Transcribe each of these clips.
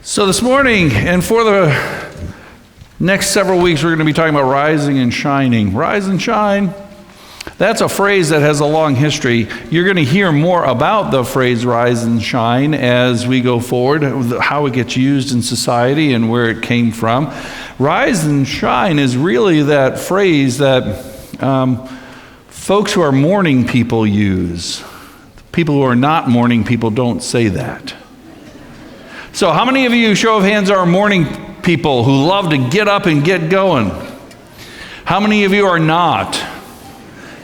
So this morning, and for the next several weeks, we're going to be talking about rising and shining. Rise and shine. That's a phrase that has a long history. You're going to hear more about the phrase rise and shine as we go forward, how it gets used in society and where it came from. Rise and shine is really that phrase that folks who are mourning people use. People who are not mourning people don't say that. So how many of you, show of hands, are mourning people who love to get up and get going? How many of you are not?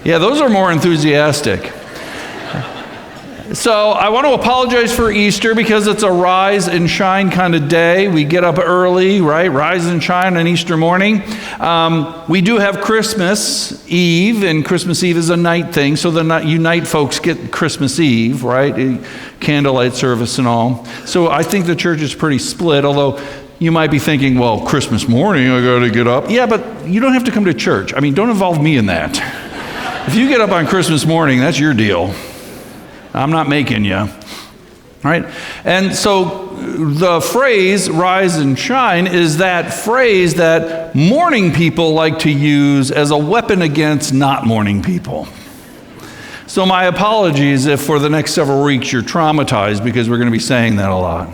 Yeah, those are more enthusiastic. So I want to apologize for Easter because it's a rise and shine kind of day. We get up early, right? Rise and shine on Easter morning. We do have Christmas Eve, and Christmas Eve is a night thing, so you night folks get Christmas Eve, right? Candlelight service and all. So I think the church is pretty split, although you might be thinking, well, Christmas morning, I got to get up. Yeah, but you don't have to come to church. I mean, don't involve me in that. If you get up on Christmas morning, that's your deal. I'm not making you. All right? And so the phrase rise and shine is that phrase that mourning people like to use as a weapon against not mourning people. So my apologies if for the next several weeks you're traumatized because we're going to be saying that a lot.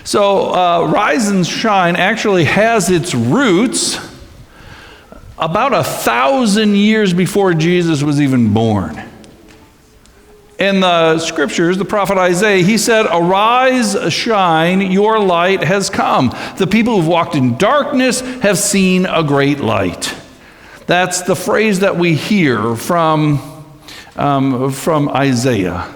So rise and shine actually has its roots about 1,000 years before Jesus was even born. In the scriptures, the prophet Isaiah, he said, "Arise, shine, your light has come. The people who've walked in darkness have seen a great light." That's the phrase that we hear from Isaiah.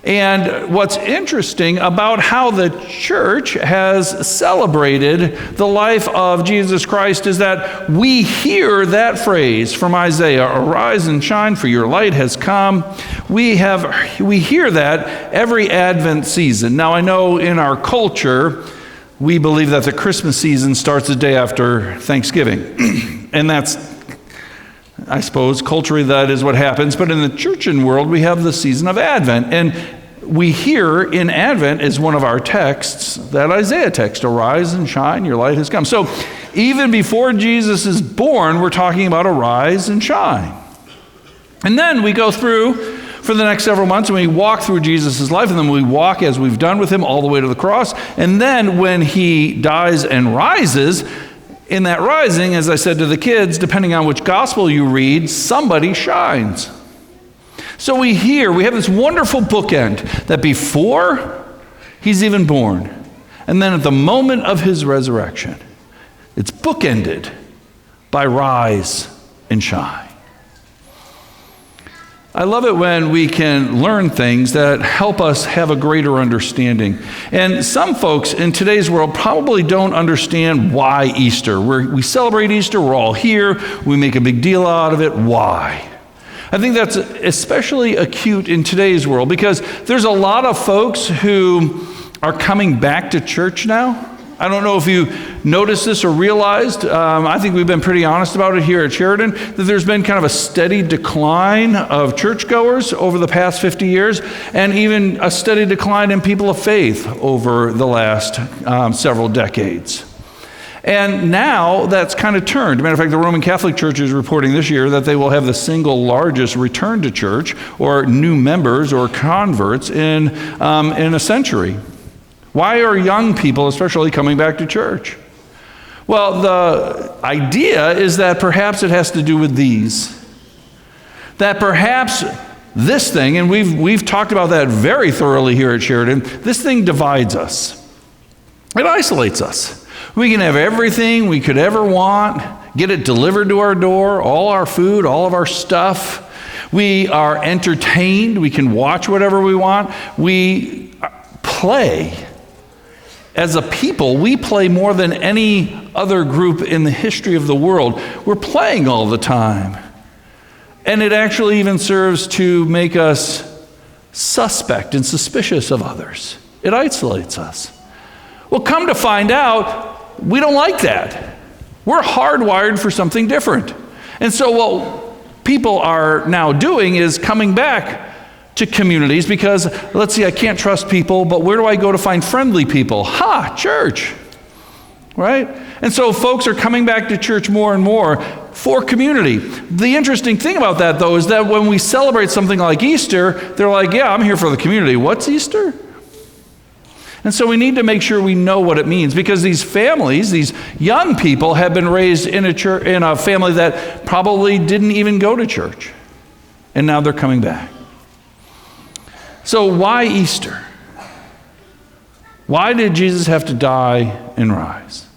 And what's interesting about how the church has celebrated the life of Jesus Christ is that we hear that phrase from Isaiah, "Arise and shine, for your light has come." We hear that every Advent season. Now, I know in our culture, we believe that the Christmas season starts the day after Thanksgiving. And that's, I suppose, culturally that is what happens. But in the church and world, we have the season of Advent. And we hear in Advent as one of our texts, that Isaiah text, "Arise and shine, your light has come." So even before Jesus is born, we're talking about arise and shine. And then we go through for the next several months and we walk through Jesus' life, and then we walk as we've done with him all the way to the cross. And then when he dies and rises, in that rising, as I said to the kids, depending on which gospel you read, somebody shines. So we have this wonderful bookend that before he's even born, and then at the moment of his resurrection, it's bookended by rise and shine. I love it when we can learn things that help us have a greater understanding. And some folks in today's world probably don't understand why Easter. We celebrate Easter, we're all here, we make a big deal out of it. Why? I think that's especially acute in today's world because there's a lot of folks who are coming back to church now. I don't know if you noticed this or realized, I think we've been pretty honest about it here at Sheridan, that there's been kind of a steady decline of churchgoers over the past 50 years, and even a steady decline in people of faith over the last several decades. And now that's kind of turned. As a matter of fact, the Roman Catholic Church is reporting this year that they will have the single largest return to church or new members or converts in a century. Why are young people especially coming back to church? Well, the idea is that perhaps it has to do with these. That perhaps this thing, and we've talked about that very thoroughly here at Sheridan, this thing divides us. It isolates us. We can have everything we could ever want, get it delivered to our door, all our food, all of our stuff. We are entertained. We can watch whatever we want. We play. As a people, we play more than any other group in the history of the world. We're playing all the time. And it actually even serves to make us suspect and suspicious of others. It isolates us. Well, come to find out, we don't like that. We're hardwired for something different. And so what people are now doing is coming back to communities because, let's see, I can't trust people, but where do I go to find friendly people? Church, right? And so folks are coming back to church more and more for community. The interesting thing about that, though, is that when we celebrate something like Easter, they're like, yeah, I'm here for the community. What's Easter? And so we need to make sure we know what it means, because these families, these young people, have been raised in a family that probably didn't even go to church. And now they're coming back. So why Easter? Why did Jesus have to die and rise?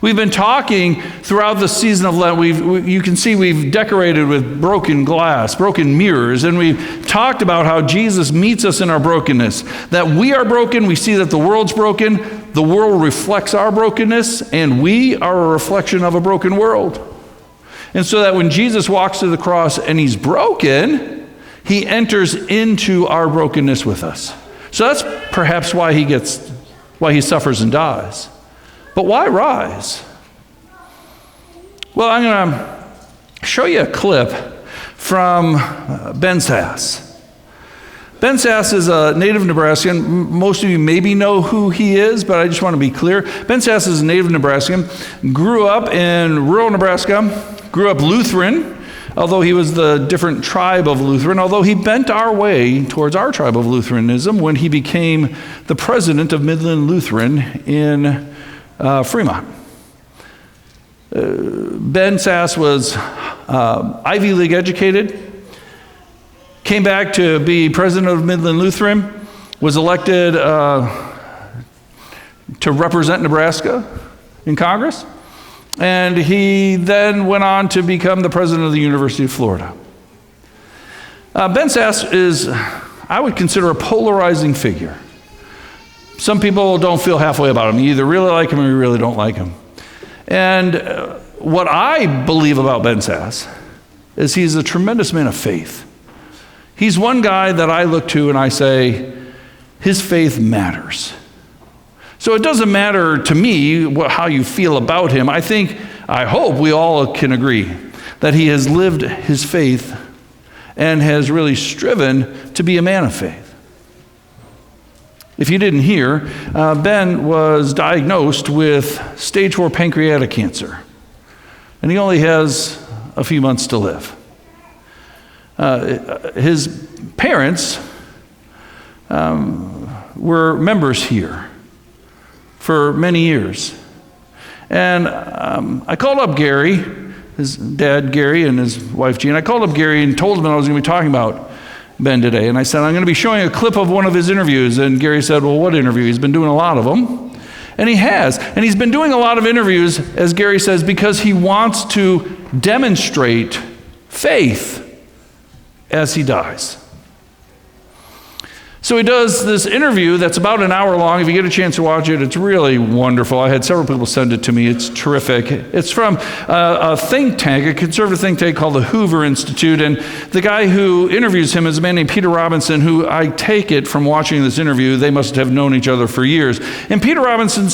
We've been talking throughout the season of Lent. You can see we've decorated with broken glass, broken mirrors, and we've talked about how Jesus meets us in our brokenness. That we are broken, we see that the world's broken, the world reflects our brokenness, and we are a reflection of a broken world. And so that when Jesus walks to the cross and he's broken, he enters into our brokenness with us. So that's perhaps why he suffers and dies. But why rise? Well, I'm going to show you a clip from Ben Sass. Ben Sass is a native Nebraskan. Most of you maybe know who he is, but I just want to be clear. Ben Sass is a native Nebraskan, grew up in rural Nebraska, grew up Lutheran, although he was the different tribe of Lutheran, although he bent our way towards our tribe of Lutheranism when he became the president of Midland Lutheran in Fremont. Ben Sass was Ivy League educated, came back to be president of Midland Lutheran, was elected to represent Nebraska in Congress, and he then went on to become the president of the University of Florida. Ben Sass is, I would consider, a polarizing figure. Some people don't feel halfway about him. You either really like him or you really don't like him. And what I believe about Ben Sass is he's a tremendous man of faith. He's one guy that I look to and I say, his faith matters. So it doesn't matter to me how you feel about him. I hope we all can agree that he has lived his faith and has really striven to be a man of faith. If you didn't hear, Ben was diagnosed with stage 4 pancreatic cancer, and he only has a few months to live. His parents were members here for many years. And I called up Gary, his dad Gary and his wife Jean. I called up Gary and told him I was going to be talking about Ben today. And I said, I'm going to be showing a clip of one of his interviews. And Gary said, well, what interview? He's been doing a lot of them. And he has. And he's been doing a lot of interviews, as Gary says, because he wants to demonstrate faith as he dies. So he does this interview that's about an hour long. If you get a chance to watch it, it's really wonderful. I had several people send it to me. It's terrific. It's from a think tank, a conservative think tank called the Hoover Institute. And the guy who interviews him is a man named Peter Robinson, who I take it from watching this interview, they must have known each other for years. And Peter Robinson,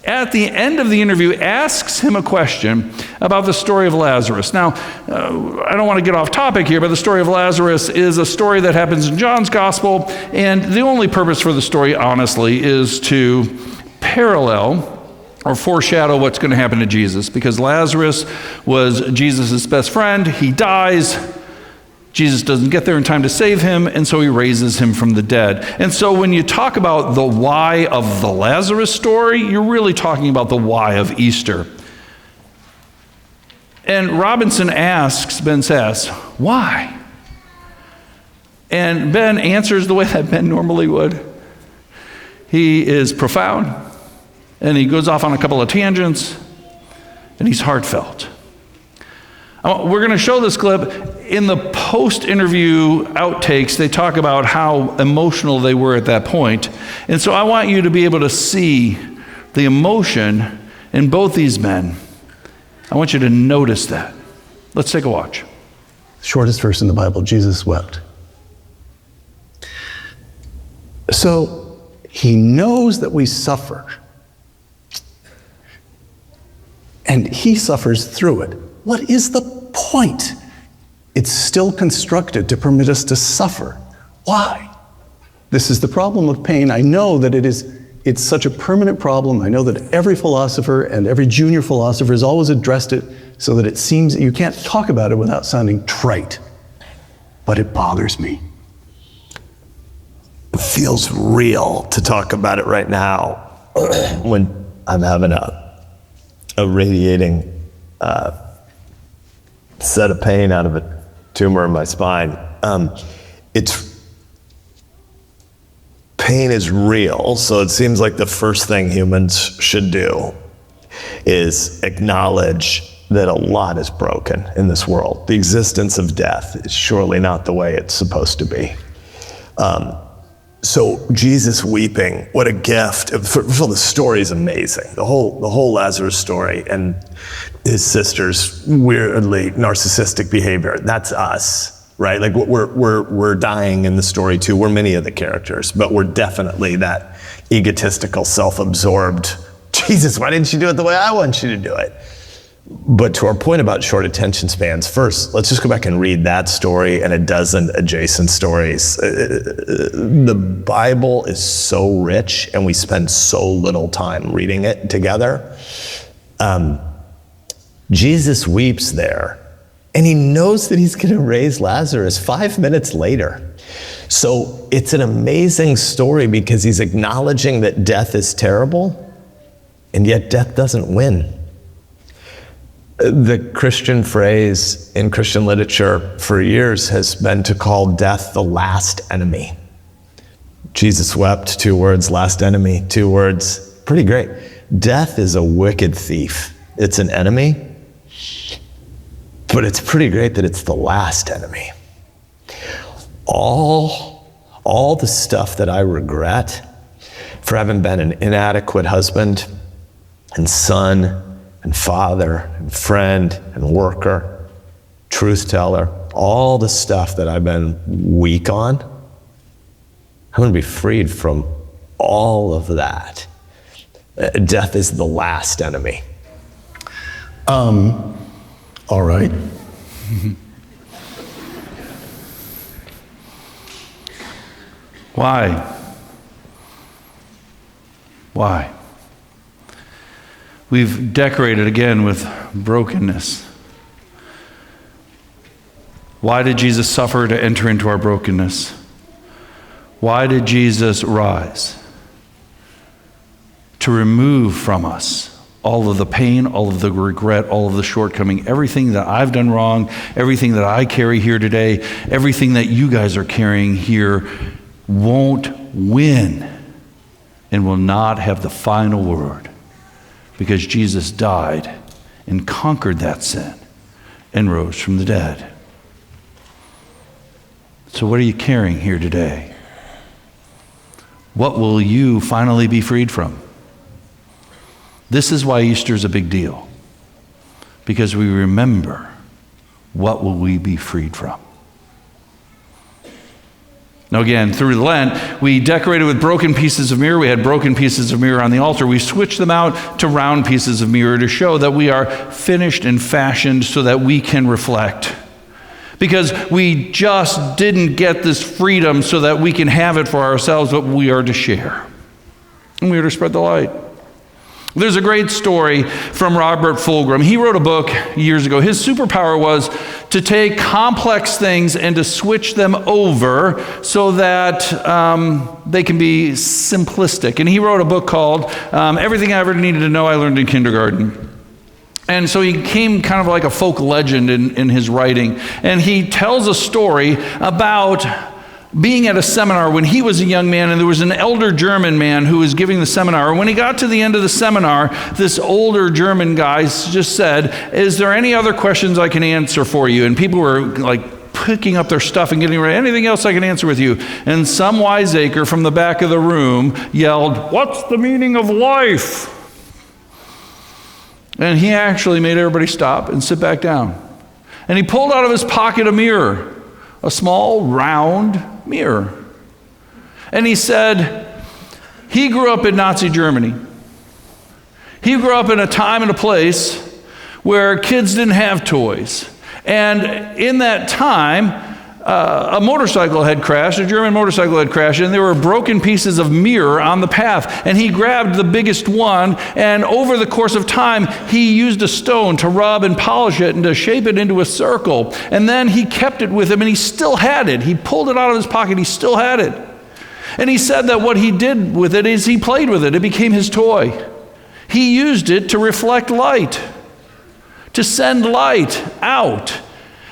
at the end of the interview, asks him a question about the story of Lazarus. Now, I don't want to get off topic here, but the story of Lazarus is a story that happens in John's Gospel, and the only purpose for the story, honestly, is to parallel or foreshadow what's going to happen to Jesus, because Lazarus was Jesus' best friend. He dies. Jesus doesn't get there in time to save him, and so he raises him from the dead. And so when you talk about the why of the Lazarus story, you're really talking about the why of Easter. And Robinson asks Ben Sass, why? And Ben answers the way that Ben normally would. He is profound, and he goes off on a couple of tangents, and he's heartfelt. We're going to show this clip. In the post-interview outtakes, they talk about how emotional they were at that point. And so I want you to be able to see the emotion in both these men. I want you to notice that. Let's take a watch. Shortest verse in the Bible, Jesus wept. So he knows that we suffer, and he suffers through it. What is the point? It's still constructed to permit us to suffer. Why? This is the problem of pain. I know that it's such a permanent problem. I know that every philosopher and every junior philosopher has always addressed it so that it seems you can't talk about it without sounding trite. But it bothers me. It feels real to talk about it right now when I'm having a radiating set of pain out of a tumor in my spine. Pain is real, so it seems like the first thing humans should do is acknowledge that a lot is broken in this world. The existence of death is surely not the way it's supposed to be. So Jesus weeping, what a gift. First of all, the story is amazing. The whole Lazarus story and his sister's weirdly narcissistic behavior, that's us, right? Like we're dying in the story too. We're many of the characters, but we're definitely that egotistical, self-absorbed, Jesus, why didn't you do it the way I want you to do it? But to our point about short attention spans, first, let's just go back and read that story and a dozen adjacent stories. The Bible is so rich, and we spend so little time reading it together. Jesus weeps there, and he knows that he's going to raise Lazarus 5 minutes later. So it's an amazing story because he's acknowledging that death is terrible, and yet death doesn't win. The Christian phrase in Christian literature for years has been to call death the last enemy. Jesus wept, 2 words, last enemy, 2 words, pretty great. Death is a wicked thief. It's an enemy, but it's pretty great that it's the last enemy. All the stuff that I regret for having been an inadequate husband and son and father and friend and worker, truth teller, all the stuff that I've been weak on, I'm going to be freed from all of that. Death is the last enemy. All right. Why? We've decorated again with brokenness. Why did Jesus suffer to enter into our brokenness? Why did Jesus rise? To remove from us all of the pain, all of the regret, all of the shortcoming, everything that I've done wrong, everything that I carry here today, everything that you guys are carrying here won't win and will not have the final word. Because Jesus died and conquered that sin and rose from the dead. So what are you carrying here today? What will you finally be freed from? This is why Easter is a big deal. Because we remember, what will we be freed from? Now again, through Lent, we decorated with broken pieces of mirror. We had broken pieces of mirror on the altar. We switched them out to round pieces of mirror to show that we are finished and fashioned so that we can reflect. Because we just didn't get this freedom so that we can have it for ourselves, but we are to share. And we are to spread the light. There's a great story from Robert Fulghum. He wrote a book years ago. His superpower was to take complex things and to switch them over so that they can be simplistic. And he wrote a book called Everything I Ever Needed to Know I Learned in Kindergarten. And so he became kind of like a folk legend in his writing. And he tells a story about being at a seminar when he was a young man, and there was an elder German man who was giving the seminar. And when he got to the end of the seminar, this older German guy just said, "Is there any other questions I can answer for you?" And people were like picking up their stuff and getting ready. "Anything else I can answer with you?" And some wiseacre from the back of the room yelled, "What's the meaning of life?" And he actually made everybody stop and sit back down. And he pulled out of his pocket a mirror, a small, round mirror. And he said, he grew up in Nazi Germany. He grew up in a time and a place where kids didn't have toys. And in that time, a motorcycle had crashed, a German motorcycle had crashed, and there were broken pieces of mirror on the path. And he grabbed the biggest one, and over the course of time, he used a stone to rub and polish it and to shape it into a circle. And then he kept it with him, and he still had it. He pulled it out of his pocket, he still had it. And he said that what he did with it is he played with it. It became his toy. He used it to reflect light, to send light out.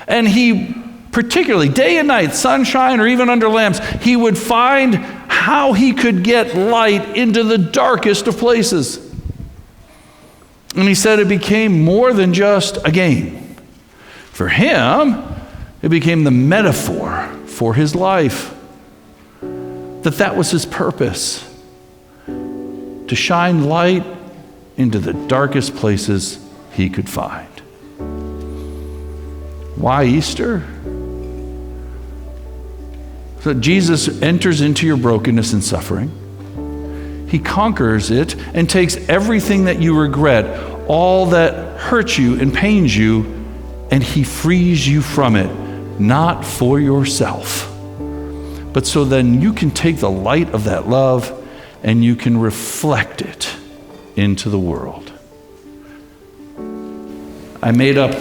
And he, particularly day and night, sunshine or even under lamps, he would find how he could get light into the darkest of places. And he said it became more than just a game. For him, it became the metaphor for his life. That was his purpose, to shine light into the darkest places he could find. Why Easter? So Jesus enters into your brokenness and suffering. He conquers it and takes everything that you regret, all that hurts you and pains you, and he frees you from it, not for yourself, but so then you can take the light of that love and you can reflect it into the world. I made up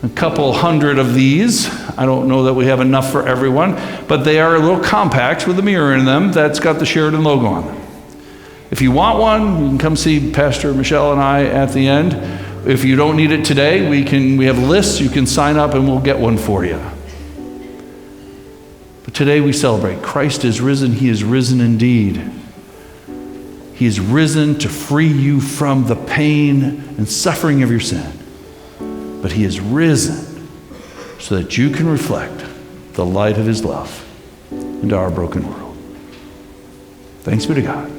a couple hundred of these. I don't know that we have enough for everyone, but they are little compacts with a mirror in them that's got the Sheridan logo on them. If you want one, you can come see Pastor Michelle and I at the end. If you don't need it today, we have lists. You can sign up and we'll get one for you. But today we celebrate Christ is risen. He is risen indeed. He is risen to free you from the pain and suffering of your sin. But he is risen so that you can reflect the light of his love into our broken world. Thanks be to God.